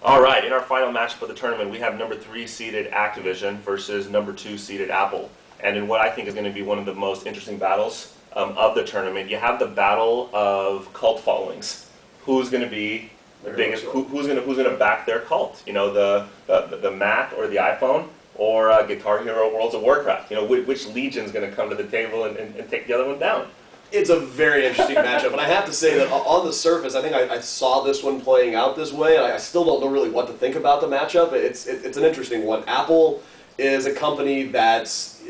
All right, in our final matchup of the tournament, we have number 3 seeded Activision versus number 2 seeded Apple. And in what I think is going to be one of the most interesting battles of the tournament, you have the battle of cult followings. Who's going to be the biggest? Who's going to back their cult? You know, the Mac or the iPhone, or Guitar Hero Worlds of Warcraft. You know, which legion's going to come to the table and take the other one down? It's a very interesting matchup, and I have to say that on the surface, I think I saw this one playing out this way, and I still don't know really what to think about the matchup. It's an interesting one. Apple is a company that's,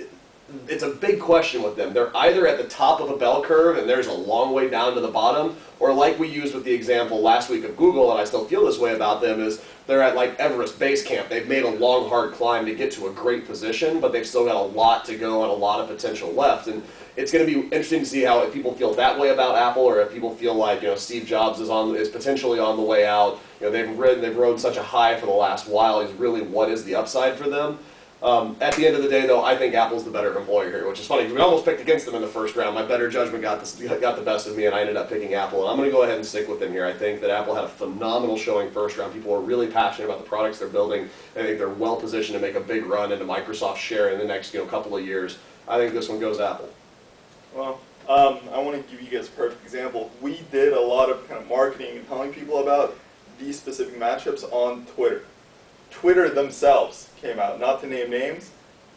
it's a big question with them. They're either at the top of a bell curve, and there's a long way down to the bottom, or like we used with the example last week of Google, and I still feel this way about them, is they're at like Everest Base Camp. They've made a long, hard climb to get to a great position, but they've still got a lot to go and a lot of potential left. And it's going to be interesting to see how if people feel that way about Apple, or if people feel like, you know, Steve Jobs is potentially on the way out. You know, they've rode such a high for the last while. Is really what is the upside for them? At the end of the day, though, I think Apple's the better employer here, which is funny because we almost picked against them in the first round. My better judgment got the best of me, and I ended up picking Apple. And I'm going to go ahead and stick with them here. I think that Apple had a phenomenal showing first round. People are really passionate about the products they're building. I think they're well positioned to make a big run into Microsoft's share in the next couple of years. I think this one goes Apple. Well, I want to give you guys a perfect example. We did a lot of kind of marketing and telling people about these specific matchups on Twitter. Twitter themselves came out, not to name names,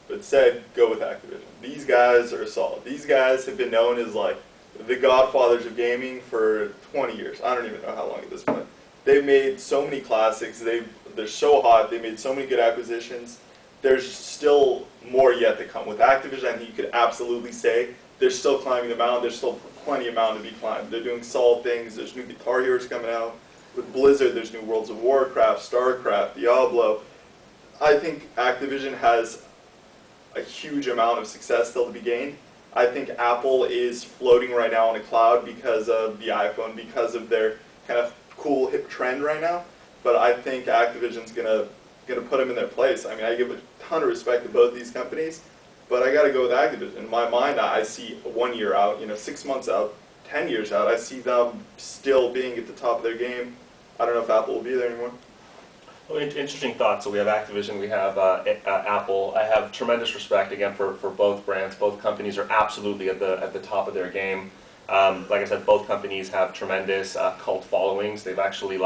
but said, go with Activision. These guys are solid. These guys have been known as like the godfathers of gaming for 20 years. I don't even know how long at this point. They've made so many classics. They're so hot. They made so many good acquisitions. There's still more yet to come. With Activision, I think you could absolutely say they're still climbing the mountain. There's still plenty of mountain to be climbed. They're doing solid things. There's new Guitar Heroes coming out. With Blizzard, there's new Worlds of Warcraft, StarCraft, Diablo. I think Activision has a huge amount of success still to be gained. I think Apple is floating right now on a cloud because of the iPhone, because of their kind of cool hip trend right now. But I think Activision's gonna put them in their place. I mean, I give a ton of respect to both these companies, but I got to go with Activision. In my mind, I see 1 year out, 6 months out, 10 years out. I see them still being at the top of their game. I don't know if Apple will be there anymore. Well, interesting thoughts. So we have Activision, we have Apple. I have tremendous respect again for both brands. Both companies are absolutely at the top of their game. Like I said, both companies have tremendous cult followings. They've actually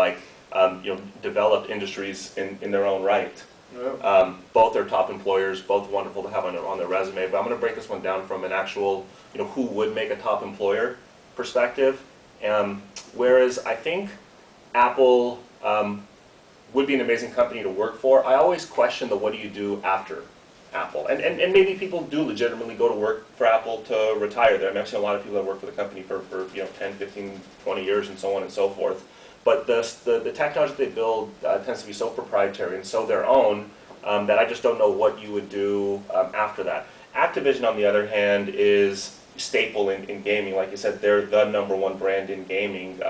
developed industries in their own right. Yeah. Both are top employers. Both wonderful to have on their resume. But I'm going to break this one down from an actual who would make a top employer perspective. Whereas I think Apple would be an amazing company to work for. I always question the what do you do after Apple. And maybe people do legitimately go to work for Apple to retire there. I've seen a lot of people that work for the company for 10, 15, 20 years and so on and so forth. But the technology they build tends to be so proprietary and so their own that I just don't know what you would do after that. Activision, on the other hand, is staple in gaming. Like you said, they're the #1 brand in gaming.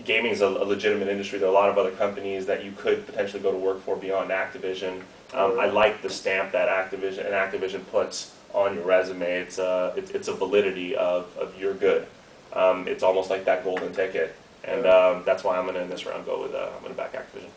Gaming is a legitimate industry. There are a lot of other companies that you could potentially go to work for beyond Activision. I like the stamp that Activision puts on your resume. It's a validity of you're good. It's almost like that golden ticket, and that's why I'm going to in this round I'm going to back Activision.